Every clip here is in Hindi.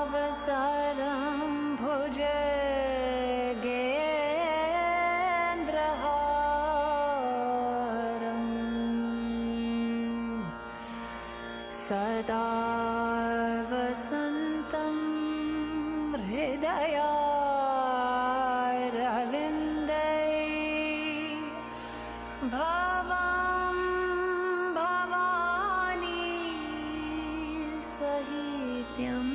संसावसरं भुजगेन्द्रहारम् सदा वसन्तं हृदयारविन्दे भवं भवानी सहित्यं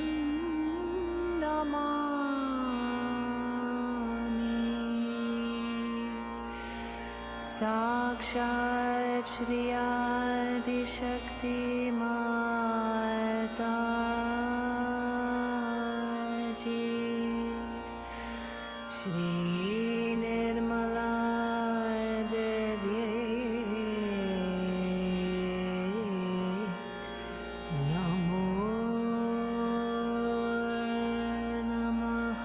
नमामि। साक्षात् श्री आदिशक्ति माता जी श्री निर्मला देवी नमो नमः।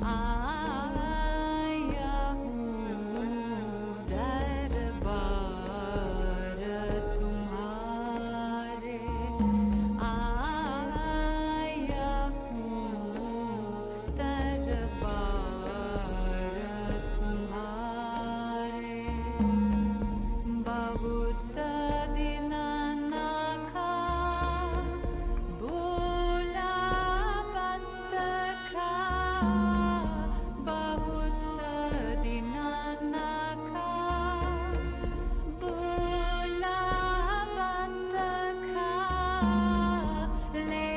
आया हूँ दरबार तुम्हारे, आया हूँ दरबार तुम्हारे। बहुत दिन नाखा भूला बत खा, बहुत दिन नाखा भूला बत खा, ले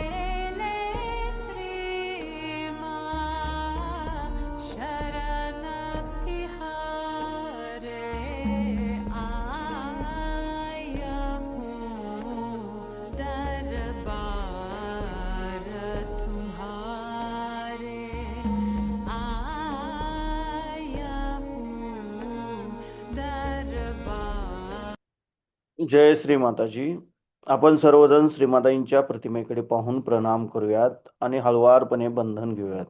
ले श्री माँ शरण तिहारे, आया हूँ दरबार तुम्हारे, आया हूँ दरबार। जय श्री माताजी. आपण सर्वजण श्रीमाताईंच्या प्रतिमेकडे पाहून प्रणाम करूयात आणि हळवारपणे बंधन घेऊयात.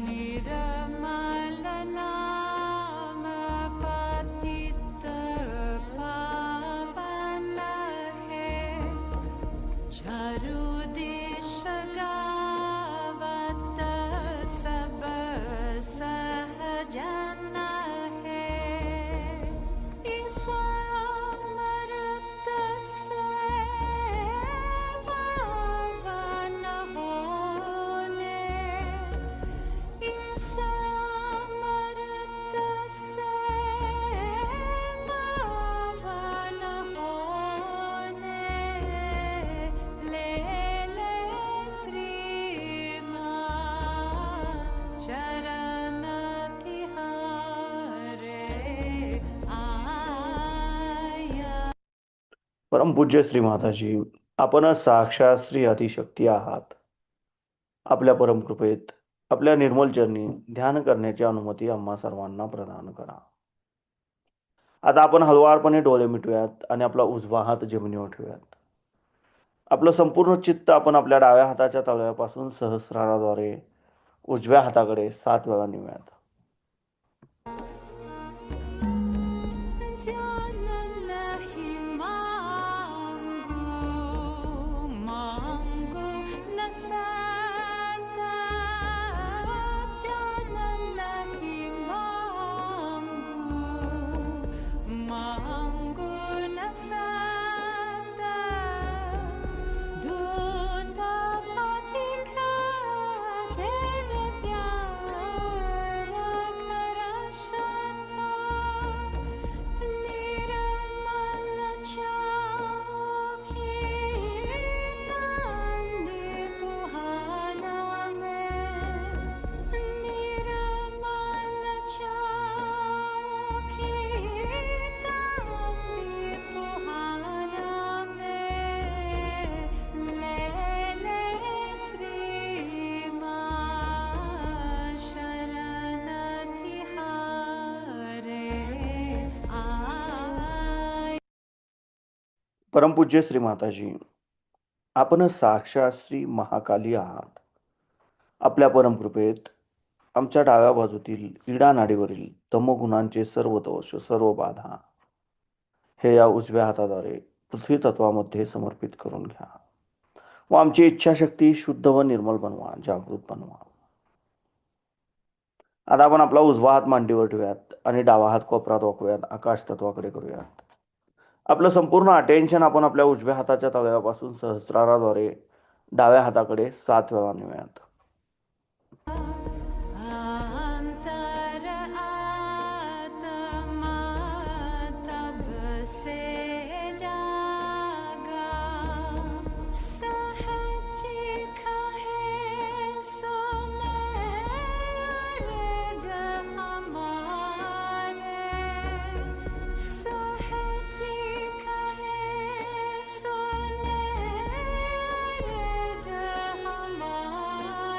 निर्मल नाम पतित पावन है, चारु दिश गावत सब सहजन है, इस अमृत से पावन होने, इस अमृत से पावन होने, ले ले श्री माँ शरण तिहारे, आया। परमपूज्य श्री माताजी, आपण साक्षात श्री आदिशक्ती आहात. आपल्या परमकृपेत आपल्या निर्मल चरणी ध्यान करण्याची अनुमती आम्हा सर्वांना प्रदान करा. आता आपण हळवारपणे डोळे मिटूयात आणि आपला उजवा हात जमिनीवर ठेवूयात. आपलं संपूर्ण चित्त आपण आपल्या डाव्या हाताच्या तळव्यापासून सहस्राराद्वारे उजव्या हाताकडे 7 वेळा नेऊयात. जान नहीं मांगू, मांगू न सदा, जान नहीं मांगू, मांगू न सदा, धुंध अधिक तेरे प्यार करा शता, निर्मल चाखी दांडी पुहाना में, निर्मल चाखी दांडी पुहाना में, ले ले श्री माँ शरण तिहारे, आय। परमपूज्य श्री माताजी, आपण साक्षात श्री महाकाली आहात. आपल्या परमकृपेत आमच्या डाव्या बाजूतील इडा नाडीवरील तमोगुणांचे सर्व दोष, सर्व बाधा हे या उजव्या हाताद्वारे पृथ्वी तत्वामध्ये समर्पित करून घ्या व आमची इच्छाशक्ती शुद्ध व निर्मल बनवा, जागृत बनवा. आता आपण आपला उजवा हात मांडीवर ठेवूयात आणि डावा हात कोपरात वाकवूयात, आकाश तत्वाकडे करूयात. आपलं संपूर्ण अटेन्शन आपण आपल्या उजव्या हाताच्या तळव्यापासून सहस्राराद्वारे डाव्या हाताकडे 7 वेळा नेऊयात. अंतर आत्मा तब से जागा, सहज कहे सुने रज हमारे, सहज कहे सुने रज हमारे,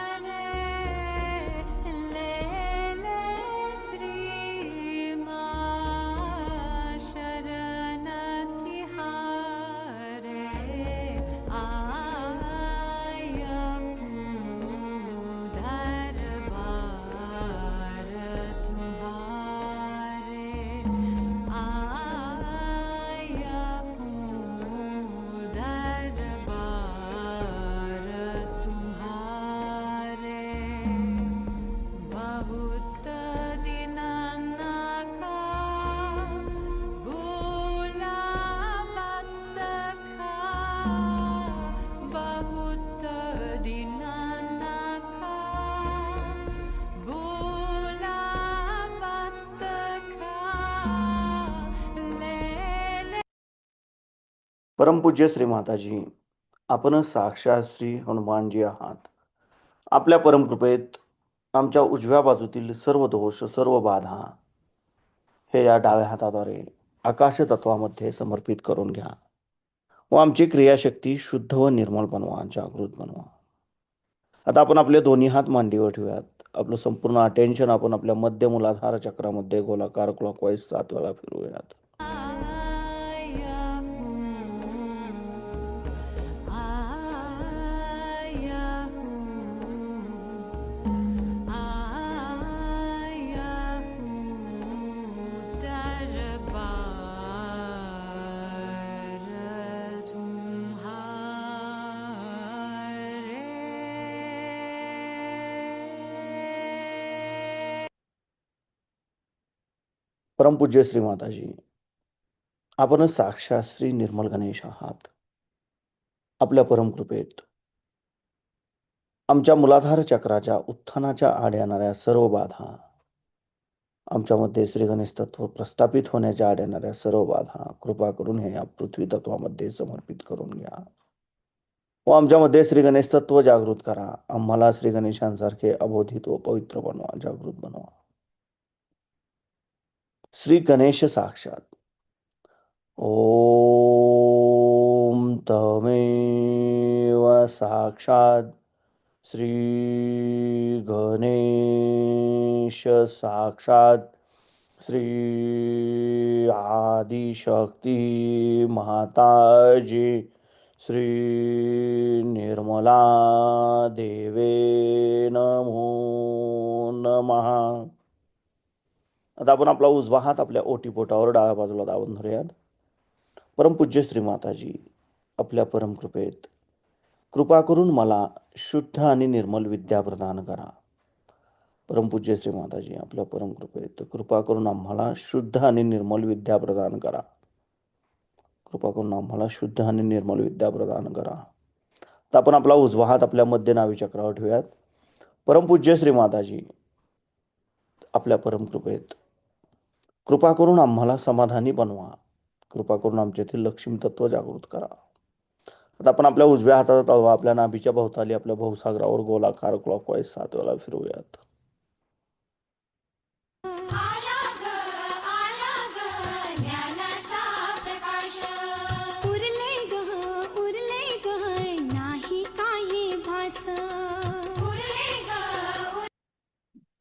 परमपूज्य श्री माताजी, आपण साक्षात श्री हनुमानजी आहात. आपल्या परमकृपेत आमच्या उजव्या बाजूतील सर्व दोष, सर्व बाधा हे या डाव्या हाताद्वारे आकाश तत्वामध्ये समर्पित करून घ्या व आमची क्रियाशक्ती शुद्ध व निर्मळ बनवा, जागृत बनवा. आता आपण आपले दोन्ही हात मांडीवर ठेवूयात. आपलं संपूर्ण अटेन्शन आपण आपल्या मध्य मूलाधार चक्रामध्ये गोलाकार क्लॉकवाईज 7 वेळा फिरवूयात. परमपूज्य श्री माताजी, आपण साक्षात श्री निर्मल गणेश आहात. आपल्या परमकृपेत आमच्या मूलाधार चक्राच्या उत्थानाच्या आड येणाऱ्या सर्व बाधा, आमच्यामध्ये श्री गणेश तत्व प्रस्थापित होण्याच्या आड येणाऱ्या सर्व बाधा कृपा करून हे या पृथ्वी तत्वामध्ये समर्पित करून घ्या व आमच्यामध्ये श्री गणेश तत्व जागृत करा. आम्हाला श्री गणेशांसारखे अबोधित व पवित्र बनवा, जागृत बनवा. श्री गणेश साक्षात. ओम तमेव साक्षात श्री गणेश साक्षात श्री आदिशक्ती माताजी श्री निर्मला देवे नमो नमः. आता आपण आपला उजवा हात आपल्या ओटीपोटावर डाव्या बाजूला दाबून धरूयात. परमपूज्य श्री माताजी, आपल्या परमकृपेत कृपा करून मला शुद्ध आणि निर्मल विद्या प्रदान करा. परमपूज्य श्री माताजी, आपल्या परमकृपेत कृपा करून आम्हाला शुद्ध आणि निर्मल विद्या प्रदान करा. कृपा करून आम्हाला शुद्ध आणि निर्मल विद्या प्रदान करा. तर आपण आपला उजवा हात आपल्या मध्य नाभी चक्रावर ठेवूयात. परमपूज्य श्री माताजी, आपल्या परमकृपेत कृपा करून आम्हाला समाधानी बनवा. कृपा करून आमच्यातील लक्ष्मी तत्व जागृत करा. आता आपण आपल्या उजव्या हाताचा तळवा आपल्या नाभीच्या भोवताली आपल्या भवसागरावर गोलाकार क्लॉकवाईज 7 वेळा फिरवूयात.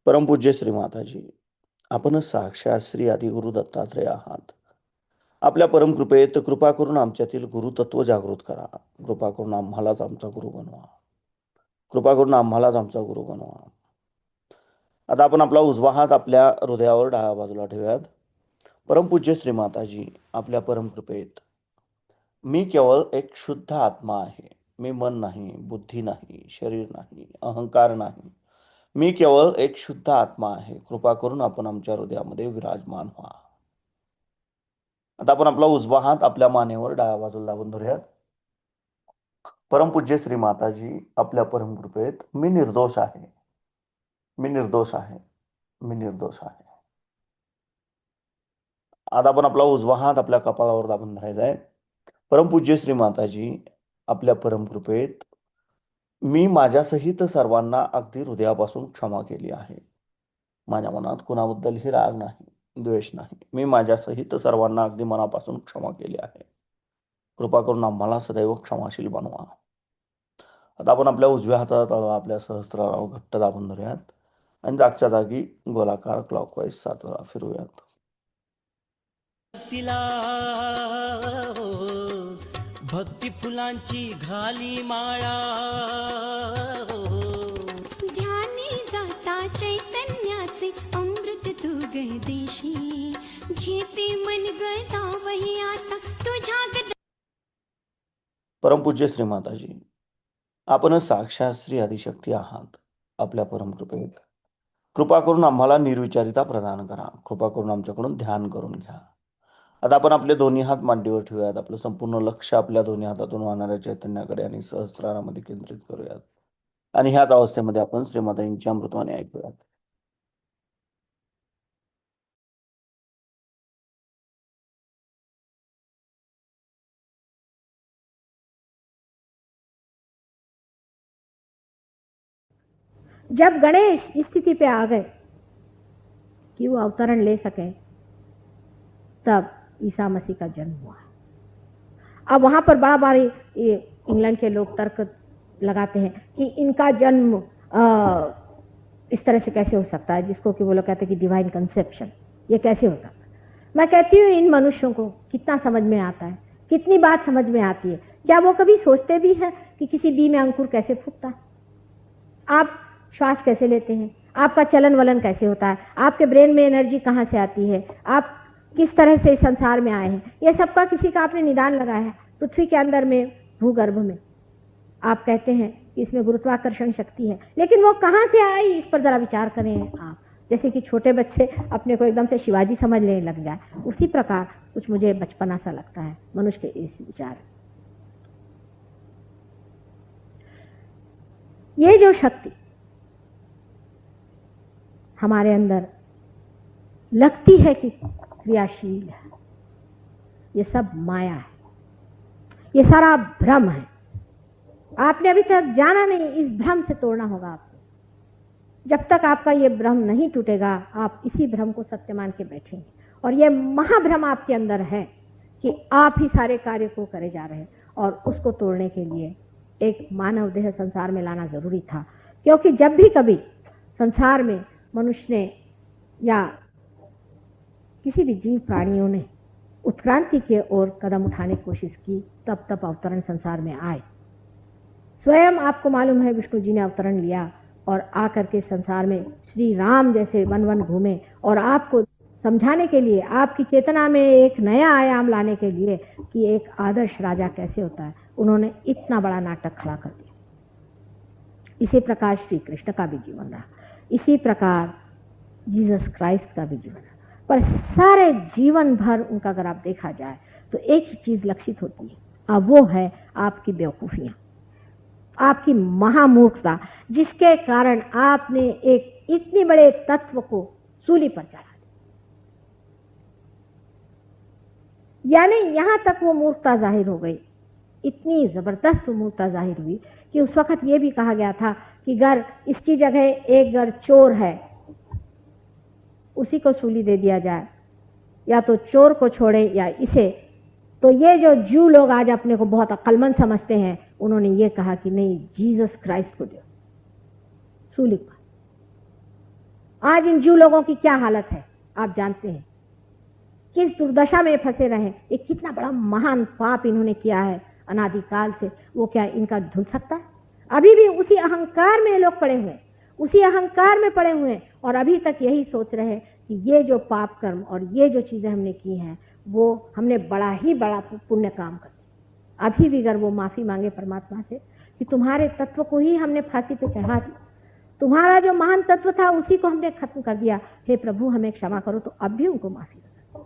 परमपूज्य श्री माताजी, आपण साक्षात श्री आदिगुरु दत्तात्रय आहात. आपल्या परमकृपेत कृपा करून आमच्यातील गुरुतत्व जागृत करा. कृपा करून आम्हालाच आमचा गुरु बनवा. कृपा करून आम्हालाच आमचा गुरु बनवा. आता आपण आपला उजवा हात आपल्या हृदयावर डाव्या बाजूला ठेवूयात. परमपूज्य श्री माताजी, आपल्या परमकृपेत मी केवळ एक शुद्ध आत्मा आहे. मी मन नाही, बुद्धी नाही, शरीर नाही, अहंकार नाही. मी केवळ एक शुद्ध आत्मा आहे. कृपा करून आपण आमच्या हृदयामध्ये विराजमान व्हा. आता आपण आपला उजवा हात आपल्या मानेवर डाव्या बाजूला दाबून धरूयात. परमपूज्य श्री माताजी, आपल्या परमकृपेत मी निर्दोष आहे. मी निर्दोष आहे. मी निर्दोष आहे. आता आपण आपला उजवा हात आपल्या कपाळावर दाबून धरायचा आहे. परमपूज्य श्री माताजी, आपल्या परमकृपेत मी माझ्यासहित सर्वांना अगदी हृदयापासून क्षमा केली आहे. माझ्या मनात कुणाबद्दलही राग नाही, द्वेष नाही. मी माझ्यासहित सर्वांना अगदी मनापासून क्षमा केली आहे. कृपा करून आम्हाला सदैव क्षमाशील बनवा. आता आपण आपल्या उजव्या हाताचा तळवा आपल्या सहस्त्रारावर घट्ट दाबून धरूयात आणि जागच्या जागी गोलाकार क्लॉकवाईज 7 वेळा फिरूयात. तिला भक्ती फुलांची घाली माळा ध्यानी जाता चैतन्याचे अमृत तू देशी घेते मन गदा वही आता तुझ्या परमपूज्य श्री माताजी, आपण साक्षात श्री आदिशक्ती आहात. आपल्या परमकृपेत कृपा करून आम्हाला निर्विचारिता प्रदान करा. कृपा करून आमच्याकडून ध्यान करून घ्या. आता आपण आपले दोन्ही हात मांडीवर ठेवूयात. आपलं संपूर्ण लक्ष आपल्या दोन्ही हातातून वाहणाऱ्या चैतन्याकडे आणि सहस्रारामध्ये केंद्रित करूयात आणि ह्याच अवस्थेमध्ये आपण श्रीमाताईंची अमृतवाणी ऐकूयात. जब गणेश इस स्थिति पे आ गए कि वो अवतरण ले सके, तब ईसा मसीह का जन्म हुआ। अब वहां पर बड़ा बार ये इंग्लैंड के लोग तर्क लगाते हैं कि इनका जन्म इस तरह से कैसे हो सकता है, जिसको कि वो लोग कहते हैं कि डिवाइन कंसेप्शन, ये कैसे हो सकता है। मैं कहती हूँ इन मनुष्यों को कितना समझ में आता है, कितनी बात समझ में आती है। क्या वो कभी सोचते भी हैं कि किसी बी में अंकुर कैसे फूटता है, आप श्वास कैसे लेते हैं, आपका चलन वलन कैसे होता है, आपके ब्रेन में एनर्जी कहाँ से आती है, आप किस तरह से इस संसार में आए हैं, ये सबका किसी का आपने निदान लगाया है पृथ्वी के अंदर में, भूगर्भ में। आप कहते हैं कि इसमें गुरुत्वाकर्षण शक्ति है, लेकिन वो कहाँ से आई, इस पर जरा विचार करें आप। जैसे कि छोटे बच्चे अपने को एकदम से शिवाजी समझने लग जाए, उसी प्रकार कुछ मुझे बचपना सा लगता है मनुष्य के इस विचार। ये जो शक्ति हमारे अंदर लगती है कि क्रियाशील है, ये सब माया है, ये सारा भ्रम है। आपने अभी तक जाना नहीं, इस भ्रम से तोड़ना होगा आपको। जब तक आपका ये भ्रम नहीं टूटेगा, आप इसी भ्रम को सत्य मान के बैठेंगे। और ये महाभ्रम आपके अंदर है कि आप ही सारे कार्य को करे जा रहे हैं, और उसको तोड़ने के लिए एक मानव देह संसार में लाना जरूरी था। क्योंकि जब भी कभी संसार में मनुष्य ने या किसी भी जीव प्राणियों ने उत्क्रांति की ओर कदम उठाने की कोशिश की, तब तब अवतरण संसार में आए। स्वयं आपको मालूम है विष्णु जी ने अवतरण लिया और आकर के संसार में श्री राम जैसे वन वन घूमे, और आपको समझाने के लिए, आपकी चेतना में एक नया आयाम लाने के लिए कि एक आदर्श राजा कैसे होता है, उन्होंने इतना बड़ा नाटक खड़ा कर दिया। इसी प्रकार श्री कृष्ण का भी जीवन रहा, इसी प्रकार जीसस क्राइस्ट का भी जीवन रहा। पर सारे जीवन भर उनका अगर आप देखा जाए तो एक ही चीज लक्षित होती है, अब वो है आपकी बेवकूफियां, आपकी महामूर्खता, जिसके कारण आपने एक इतने बड़े तत्व को सूली पर चढ़ा दिया। यानी यहां तक वो मूर्खता जाहिर हो गई, इतनी जबरदस्त मूर्खता जाहिर हुई कि उस वक्त ये भी कहा गया था कि अगर इसकी जगह एक अगर चोर है, उसी को सूली दे दिया जाए, या तो चोर को छोड़े या इसे। तो ये जो जू लोग आज अपने को बहुत अक्लमंद समझते हैं, उन्होंने ये कहा कि नहीं, जीसस क्राइस्ट को दो सूली पर। आज इन जू लोगों की क्या हालत है आप जानते हैं, किस दुर्दशा में फंसे रहे। एक कितना बड़ा महान पाप इन्होंने किया है अनादिकाल से, वो क्या इनका धुल सकता है? अभी भी उसी अहंकार में लोग पड़े हुए, उसी अहंकार में पड़े हुए, और अभी तक यही सोच रहे हैं कि ये जो पाप कर्म और ये जो चीजें हमने की हैं, वो हमने बड़ा ही बड़ा पुण्य काम कर दिया। अभी भी अगर वो माफी मांगे परमात्मा से कि तुम्हारे तत्व को ही हमने फांसी पे चढ़ा दिया, तुम्हारा जो महान तत्व था उसी को हमने खत्म कर दिया, हे प्रभु हमें क्षमा करो, तो अब भी उनको माफी हो सकती।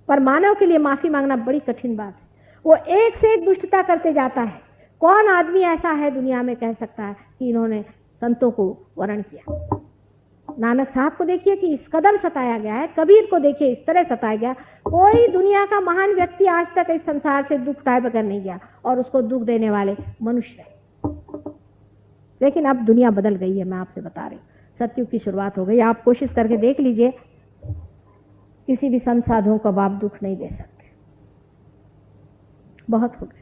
पर मानव के लिए माफी मांगना बड़ी कठिन बात है। वो एक से एक दुष्टता करते जाता है। कौन आदमी ऐसा है दुनिया में कह सकता है कि इन्होंने संतों को वर्ण किया? नानक साहब को देखिए कि इस कदर सताया गया है, कबीर को देखिए इस तरह सताया गया। कोई दुनिया का महान व्यक्ति आज तक इस संसार से दुख उठाए बगैर नहीं गया, और उसको दुख देने वाले मनुष्य है। लेकिन अब दुनिया बदल गई है, मैं आपसे बता रही हूँ। सतयुग की शुरुआत हो गई। आप कोशिश करके देख लीजिए, किसी भी संत साधुओं को आप दुख नहीं दे सकते, बहुत हो गया।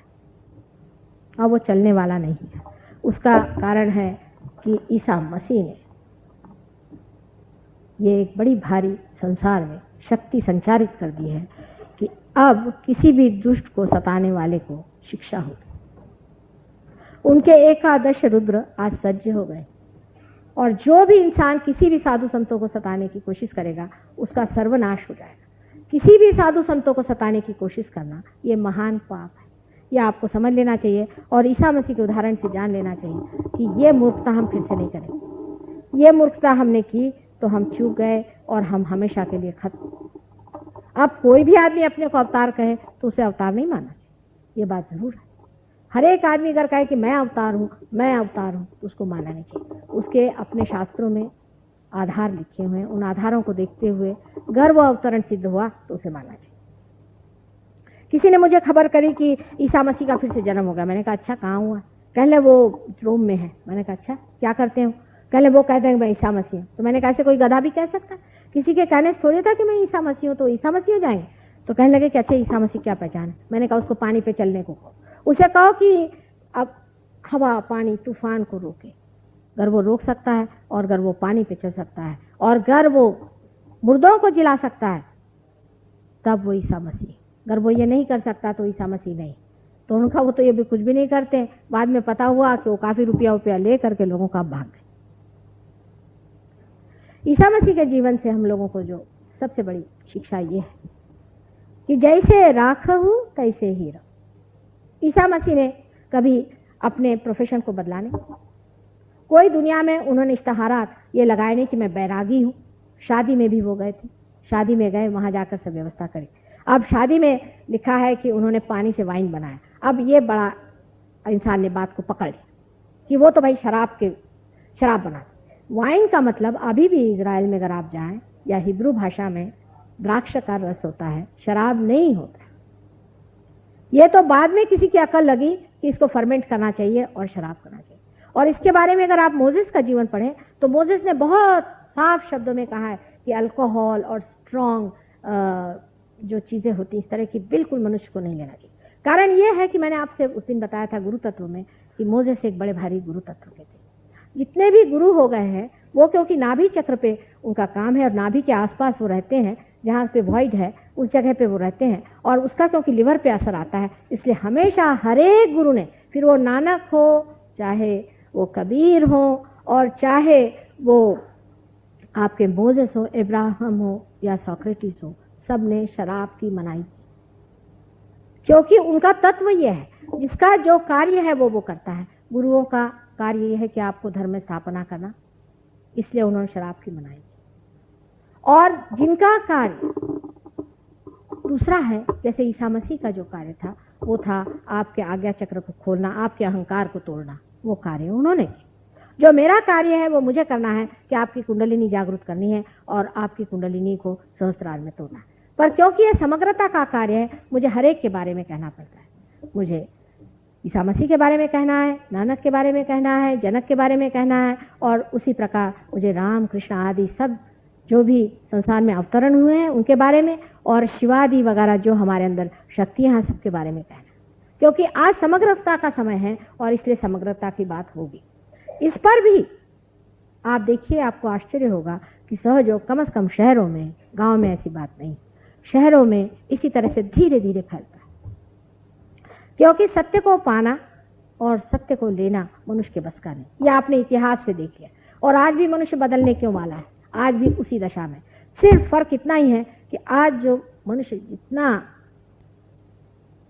अब वो चलने वाला नहीं है। उसका कारण है कि ईसा मसीह ने ये एक बड़ी भारी संसार में शक्ति संचारित कर दी है कि अब किसी भी दुष्ट को सताने वाले को शिक्षा होगी। उनके एकादश रुद्र आज सज्ज हो गए, और जो भी इंसान किसी भी साधु संतों को सताने की कोशिश करेगा उसका सर्वनाश हो जाएगा। किसी भी साधु संतों को सताने की कोशिश करना ये महान पाप है, यह आपको समझ लेना चाहिए। और ईसा मसीह के उदाहरण से जान लेना चाहिए कि ये मूर्खता हम फिर से नहीं करेंगे। ये मूर्खता हमने की तो हम चूक गए, और हम हमेशा के लिए खत्म। अब कोई भी आदमी अपने को अवतार कहे तो उसे अवतार नहीं मानना चाहिए, ये बात जरूर है। हर एक आदमी अगर कहे कि मैं अवतार हूँ, मैं अवतार हूँ, तो उसको मानना नहीं चाहिए। उसके अपने शास्त्रों में आधार लिखे हुए हैं, उन आधारों को देखते हुए अगर वो अवतरण सिद्ध हुआ तो उसे मानना चाहिए। किसी ने मुझे खबर करी कि ईसा मसीह का फिर से जन्म हो गया। मैंने कहा अच्छा, कहाँ हुआ? कहले वो रोम में है। मैंने कहा अच्छा, क्या करते हो? कहले वो कहते हैं मैं ईसा मसीह हूँ। तो मैंने कहा ऐसे कोई गधा भी कह सकता है? किसी के कहने से थोड़ी था कि मैं ईसा मसीह हूँ तो ईसा मसीह हो जाएंगे। तो कहने लगे कि अच्छा ईसा मसीह क्या पहचान है? मैंने कहा उसको पानी पे चलने को कहो, उसे कहो कि अब हवा पानी तूफान को रोके। अगर वो रोक सकता है और अगर वो पानी पे चल सकता है और अगर वो मुर्दों को जिला सकता है तब वो ईसा मसीह। अगर वो ये नहीं कर सकता तो ईसा मसीह नहीं। तो उनका वो तो ये भी कुछ भी नहीं करते। बाद में पता हुआ कि वो काफी रुपया ले करके लोगों का भाग गए। ईसा मसीह के जीवन से हम लोगों को जो सबसे बड़ी शिक्षा ये है कि जैसे राखहु तैसे ही रहो। ईसा मसीह ने कभी अपने प्रोफेशन को बदला नहीं। कोई दुनिया में उन्होंने इश्तहारात ये लगाए नहीं कि मैं बैरागी हूँ। शादी में भी वो गए थे, शादी में गए, वहां जाकर सब व्यवस्था करी। अब शादी में लिखा है कि उन्होंने पानी से वाइन बनाया। अब ये बड़ा इंसान ने बात को पकड़ लिया कि वो तो भाई शराब बना। वाइन का मतलब अभी भी इजराइल में अगर आप जाएं या हिब्रू भाषा में द्राक्ष का रस होता है, शराब नहीं होता है। ये तो बाद में किसी की अकल लगी कि इसको फर्मेंट करना चाहिए और शराब करना चाहिए। और इसके बारे में अगर आप मोजेस का जीवन पढ़ें तो मोजेस ने बहुत साफ शब्दों में कहा है कि अल्कोहल और स्ट्रॉन्ग जो चीजें होती हैं इस तरह की बिल्कुल मनुष्य को नहीं लेना चाहिए। कारण ये है कि मैंने आपसे उस दिन बताया था गुरु तत्व में कि मोजेस एक बड़े भारी गुरु तत्व के थे। जितने भी गुरु हो गए हैं वो क्योंकि नाभि चक्र पे उनका काम है और नाभि के आसपास वो रहते हैं, जहाँ पे वॉइड है उस जगह पे वो रहते हैं और उसका क्योंकि लिवर पे असर आता है, इसलिए हमेशा हर एक गुरु ने, फिर वो नानक हो, चाहे वो कबीर हो और चाहे वो आपके मोजेस हो, इब्राहिम हो या सोक्रेटिस हो, सब ने शराब की मनाही की। क्योंकि उनका तत्व यह है, जिसका जो कार्य है वो करता है। गुरुओं का कार्य यह है कि आपको धर्म में स्थापना करना, इसलिए उन्होंने शराब की मनाही की। और जिनका कार्य दूसरा है, जैसे ईसा मसीह का जो कार्य था वो था आपके आज्ञा चक्र को खोलना, आपके अहंकार को तोड़ना, वो कार्य उन्होंने किया। जो मेरा कार्य है वो मुझे करना है कि आपकी कुंडलिनी जागृत करनी है और आपकी कुंडलिनी को सहस्त्रार में तोड़ना है। पर क्योंकि ये समग्रता का कार्य है, मुझे हर एक के बारे में कहना पड़ता है। मुझे ईसा मसीह के बारे में कहना है, नानक के बारे में कहना है, जनक के बारे में कहना है और उसी प्रकार मुझे राम कृष्ण आदि सब जो भी संसार में अवतरण हुए हैं उनके बारे में और शिवादि वगैरह जो हमारे अंदर शक्तियां हैं सबके बारे में कहना। क्योंकि आज समग्रता का समय है और इसलिए समग्रता की बात होगी। इस पर भी आप देखिए, आपको आश्चर्य होगा कि सहयोग कम से कम शहरों में, गांव में ऐसी बात नहीं, शहरों में इसी तरह से धीरे धीरे फैलता है। क्योंकि सत्य को पाना और सत्य को लेना मनुष्य के बस का नहीं। यह आपने इतिहास से देख लिया और आज भी मनुष्य बदलने क्यों वाला है, आज भी उसी दशा में। सिर्फ फर्क इतना ही है कि आज जो मनुष्य जितना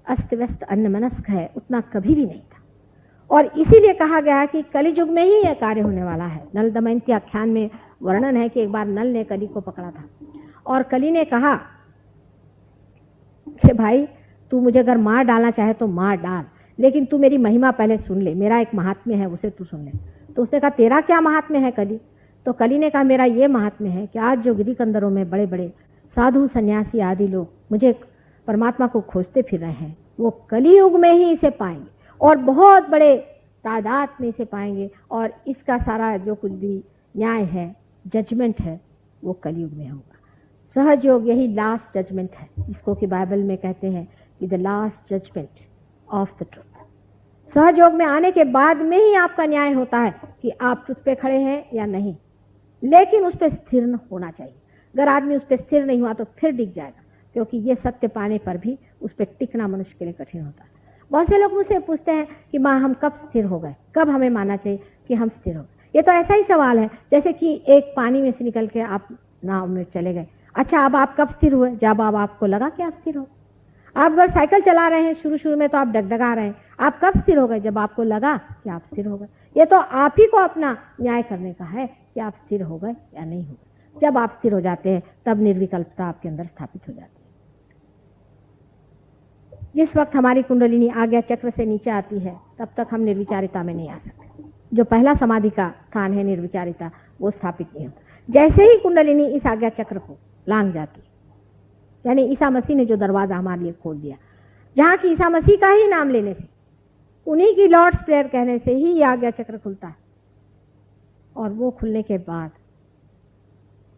अस्त व्यस्त अन्यमनस्क है उतना कभी भी नहीं था। और इसीलिए कहा गया है कि कलियुग में ही यह कार्य होने वाला है। नल दमयंती आख्यान में वर्णन है कि एक बार नल ने कली को पकड़ा था और कली ने कहा कि भाई तू मुझे अगर मार डालना चाहे तो मार डाल, लेकिन तू मेरी महिमा पहले सुन ले, मेरा एक महात्म्य है उसे तू सुन ले। तो उसने कहा तेरा क्या महात्म्य है कली? तो कली ने कहा मेरा ये महात्म्य है कि आज जो गिरी कंदरों में बड़े बड़े साधु सन्यासी आदि लोग मुझे परमात्मा को खोजते फिर रहे हैं, वो कलियुग में ही इसे पाएंगे और बहुत बड़े तादाद में इसे पाएंगे। और इसका सारा जो कुछ भी न्याय है, जजमेंट है, वो कलियुग में होगा। सहयोग यही लास्ट जजमेंट है, जिसको कि बाइबल में कहते हैं कि the last judgement of the truth. सहयोग में आने के बाद में ही आपका न्याय होता है कि आप ट्रुथ पे खड़े हैं या नहीं, लेकिन उस पर स्थिर होना चाहिए। अगर आदमी उस पर स्थिर नहीं हुआ तो फिर डिग जाएगा, क्योंकि ये सत्य पाने पर भी उस पर टिकना मनुष्य के लिए कठिन होता है। बहुत से लोग मुझसे पूछते हैं कि माँ हम कब स्थिर हो गए, कब हमें मानना चाहिए कि हम स्थिर हो गए। ये तो ऐसा ही सवाल है जैसे कि एक पानी में से निकल के आप नाव में चले गए। अच्छा, अब आप कब स्थिर हुए? जब अब आपको लगा कि आप स्थिर हो। आप अगर साइकिल चला रहे हैं, शुरू में तो आप डगडगा रहे हैं, आप कब स्थिर हो गए? जब आपको लगा कि आप स्थिर हो गए। ये तो आप ही को अपना न्याय करने का है कि आप स्थिर हो गए या नहीं हो गए। जब आप स्थिर हो जाते हैं तब निर्विकल्पता आपके अंदर स्थापित हो जाती है। जिस वक्त हमारी कुंडलिनी आज्ञा चक्र से नीचे आती है तब तक हम निर्विचारिता में नहीं आ सकते। जो पहला समाधि का स्थान है निर्विचारिता, वो स्थापित नहीं होता। जैसे ही कुंडलिनी इस आज्ञा चक्र को लांघ जाती, यानी ईसा मसीह ने जो दरवाजा हमारे लिए खोल दिया, जहां की ईसा मसीह का ही नाम लेने से, उन्हीं की लॉर्ड्स प्रेयर कहने से ही ये आज्ञा चक्र खुलता है। और वो खुलने के बाद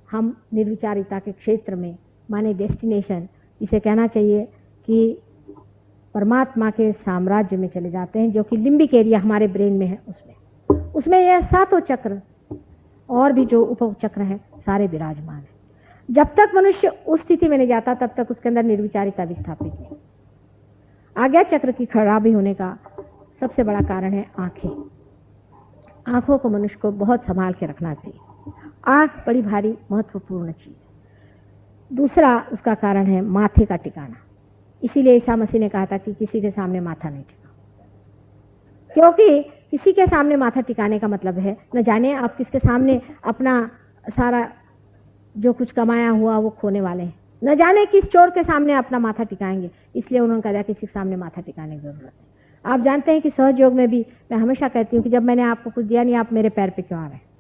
हम निर्विचारिता के क्षेत्र में, माने डेस्टिनेशन, इसे कहना चाहिए कि परमात्मा के साम्राज्य में चले जाते हैं, जो कि लिम्बिक एरिया हमारे ब्रेन में है। उसमें यह सातों चक्र और भी जो उप चक्र हैं सारे विराजमान हैं। जब तक मनुष्य उस स्थिति में नहीं जाता तब तक उसके अंदर निर्विचारिता भी स्थापित नहीं। आज्ञा चक्र की खराबी होने का सबसे बड़ा कारण है आंखें। आंखों को मनुष्य को बहुत संभाल के रखना चाहिए। आंख बड़ी भारी महत्वपूर्ण चीज है। दूसरा उसका कारण है माथे का टिकाना। इसीलिए ईसा मसीह ने कहा था कि किसी के सामने माथा नहीं टिकाओ, क्योंकि किसी के सामने माथा टिकाने का मतलब है न जाने आप किसके सामने अपना सारा जो कुछ कमाया हुआ वो खोने वाले हैं, न जाने किस चोर के सामने अपना माथा टिकाएंगे। इसलिए उन्होंने कहा किसी के सामने माथा टिकाने की जरूरत है। आप जानते हैं कि सहज योग में भी मैं हमेशा कहती हूँ कि जब मैंने आपको कुछ दिया नहीं, आप मेरे पैर पे क्यों आ रहे हैं।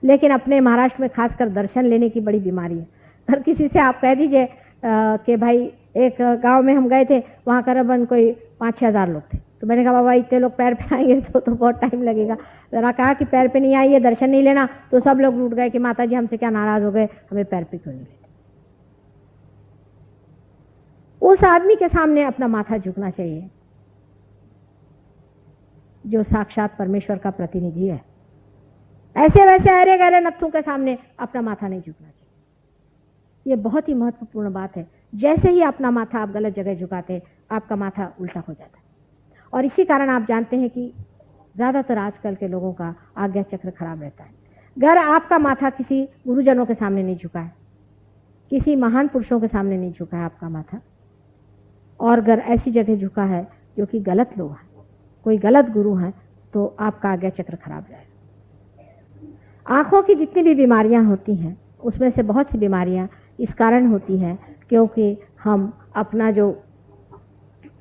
लेकिन अपने महाराष्ट्र में खासकर दर्शन लेने की बड़ी बीमारी है। अगर किसी से आप कह दीजिए कि भाई एक गांव में हम गए थे, वहां करीबन कोई 5-6 हज़ार लोग थे, तो मैंने कहा बाबा इतने लोग पैर पे आएंगे तो बहुत टाइम लगेगा। जरा कहा कि पैर पे नहीं आइए, दर्शन नहीं लेना, तो सब लोग रूठ गए कि माता जी हमसे क्या नाराज हो गए, हमें पैर पे क्यों नहीं लेते। उस आदमी के सामने अपना माथा झुकना चाहिए जो साक्षात परमेश्वर का प्रतिनिधि है। ऐसे वैसे अरे गहरे नत्थों के सामने अपना माथा नहीं झुकना चाहिए। ये बहुत ही महत्वपूर्ण बात है। जैसे ही अपना माथा आप गलत जगह झुकाते हैं, आपका माथा उल्टा हो जाता है। और इसी कारण आप जानते हैं कि ज्यादातर आजकल के लोगों का आज्ञा चक्र खराब रहता है। अगर आपका माथा किसी गुरुजनों के सामने नहीं झुका है, किसी महान पुरुषों के सामने नहीं झुका है आपका माथा, और अगर ऐसी जगह झुका है जो कि गलत लोग हैं, कोई गलत गुरु हैं, तो आपका आज्ञा चक्र खराब जाएगा। आंखों की जितनी भी बीमारियां होती हैं उसमें से बहुत सी बीमारियां इस कारण होती हैं क्योंकि हम अपना जो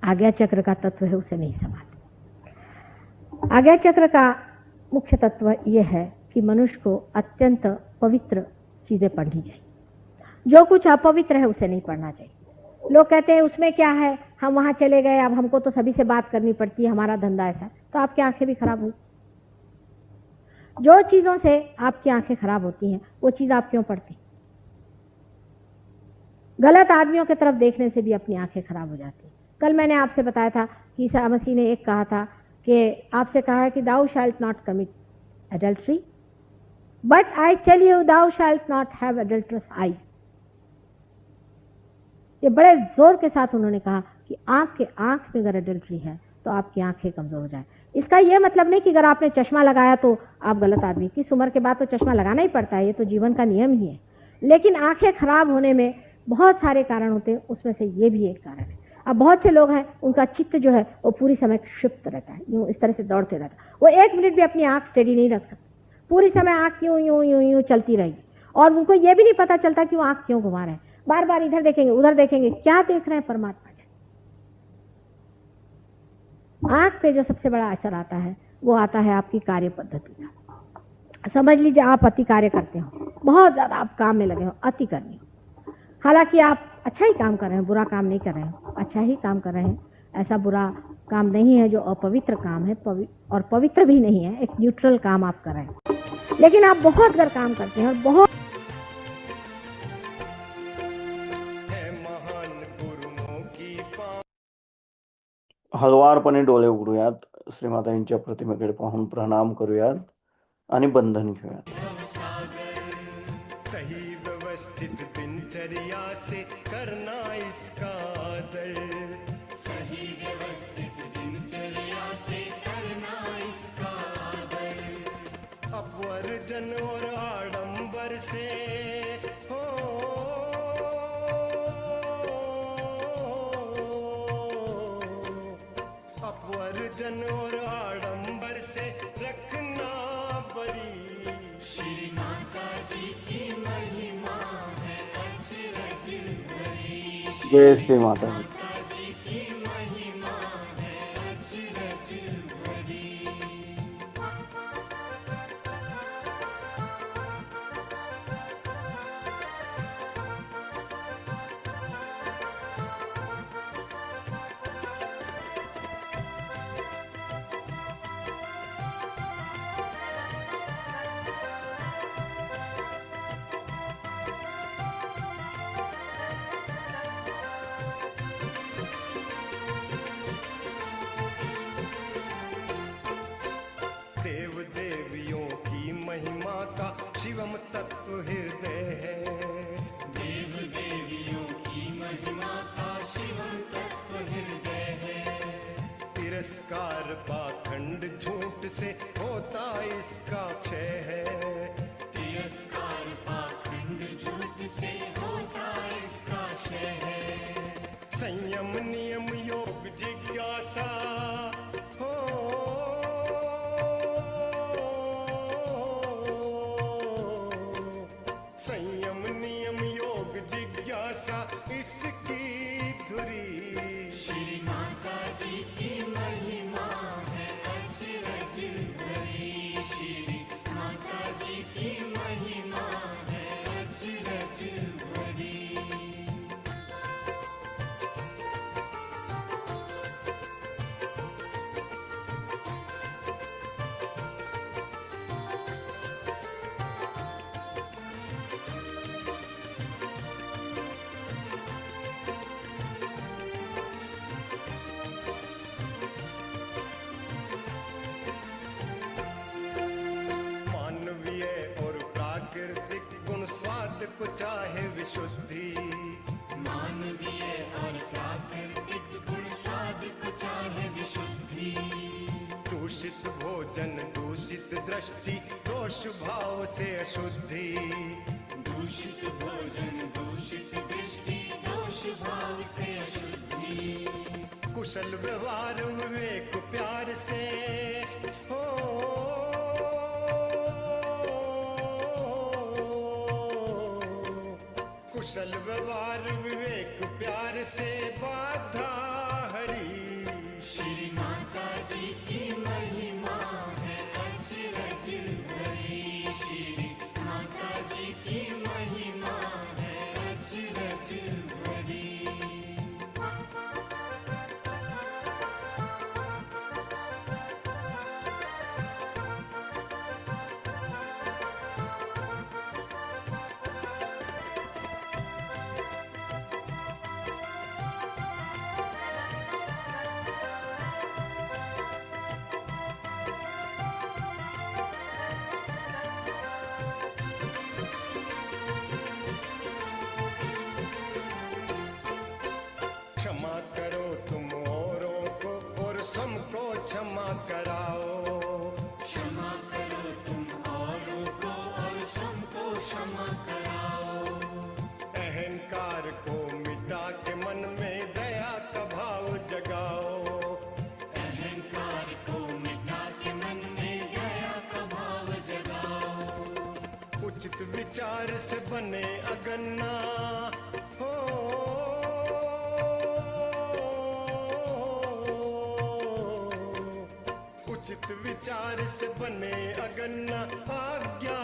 आज्ञा चक्र का तत्व है उसे नहीं संभालते। आज्ञा चक्र का मुख्य तत्व यह है कि मनुष्य को अत्यंत पवित्र चीजें पढ़नी चाहिए। जो कुछ अपवित्र है उसे नहीं पढ़ना चाहिए। लोग कहते हैं उसमें क्या है, हम वहां चले गए, अब हमको तो सभी से बात करनी पड़ती है, हमारा धंधा ऐसा है, तो आपकी आंखें भी खराब हुई। जो चीजों से आपकी आंखें खराब होती हैं वो चीज आप क्यों पढ़ती? गलत आदमियों की तरफ देखने से भी अपनी आंखें खराब हो जाती हैं। कल मैंने आपसे बताया था कि ईसा मसीह ने एक कहा था कि आपसे कहा है कि thou shalt not commit adultery, but I tell you thou shalt not have adulterous eyes. ये बड़े जोर के साथ उन्होंने कहा कि आंख में अगर एडल्ट्री है तो आपकी आंखें कमजोर हो जाए। इसका यह मतलब नहीं कि अगर आपने चश्मा लगाया तो आप गलत आदमी। किस उम्र के बाद तो चश्मा लगाना ही पड़ता है, ये तो जीवन का नियम ही है। लेकिन आंखें खराब होने में बहुत सारे कारण होते हैं, उसमें से ये भी एक कारण है। अब बहुत से लोग हैं उनका चित्त जो है वो पूरी समय क्षिप्त रहता है, यूं इस तरह से दौड़ते रहता है। वो 1 मिनट भी अपनी आंख स्टेडी नहीं रख सकते, पूरी समय आंख यूं यूं यूं यूं चलती रहेगी और उनको ये भी नहीं पता चलता कि वो आंख क्यों घुमा रहे हैं। बार बार इधर देखेंगे उधर देखेंगे, क्या देख रहे हैं परमात्मा? आंख पे जो सबसे बड़ा असर आता है वो आता है आपकी कार्य पद्धति का। समझ लीजिए आप अति कार्य करते हो, बहुत ज्यादा आप काम में लगे हो, अति करनी हो। हालांकि आप अच्छा ही काम कर रहे हैं, बुरा काम नहीं कर रहे हैं, अच्छा ही काम कर रहे हैं। ऐसा बुरा काम नहीं है जो अपवित्र काम है, और पवित्र भी नहीं है, एक न्यूट्रल काम आप कर रहे हैं। लेकिन आप बहुत अगर काम करते हैं और बहुत हळवारपणे डोळे उघडूयात, श्रीमातांच्या प्रतिमेकडे पाहून प्रणाम करूयात आणि बंधन घेऊयात। सही व्यवस्थित दिनचर्या से करना इसका आदर, सही व्यवस्थित दिनचर्या से करना इसका आदर। अपवर्जन और आडंबर से हो अपवर्जन और आडंबर से रखना बरी। श्री माता जी की महिमा है अचरज भरी। जय श्री माता जी। माता जी की महिमा है अचरज भरी। तिरस्कार पाखंड झूठ से होता इसका क्षय है। तिरस्कार पाखंड झूठ से होता इसका क्षय है। संयम नियम योग जिज्ञासा हो, संयम नियम योग जिज्ञासा इसकी धुरी। श्री माता जी की महिमा है अचरज भरी। श्री माता जी की महिमा है अचरज भरी। मानवीय और प्राकृतिक गुण स्वाद को चाहे विशुद्धि। मानवीय और प्राकृतिक गुण स्वाद को चाहे विशुद्धि। दूषित भोजन दूषित दृष्टि दोष भाव से अशुद्धि। दूषित भोजन दूषित दृष्टि दोष भाव से अशुद्धि। कुशल व्यवहार विवेक प्यार से हो, कुशल व्यवहार विवेक प्यार से बाधा हरी। श्री माता जी की महिमा है अचरज भरी। श्री माता जी की महिमा है अचरज भरी। क्षमा करो तुम औरों को और सबको क्षमा कराओ। क्षमा करो तुम औरों को और सबको क्षमा कराओ। अहंकार को मिटा के मन में दया का भाव जगाओ। अहंकार को मिटा के मन में दया का भाव जगाओ। उचित विचार से बने अगन्ना हो, उचित विचार से बने अगन्ना आज्ञा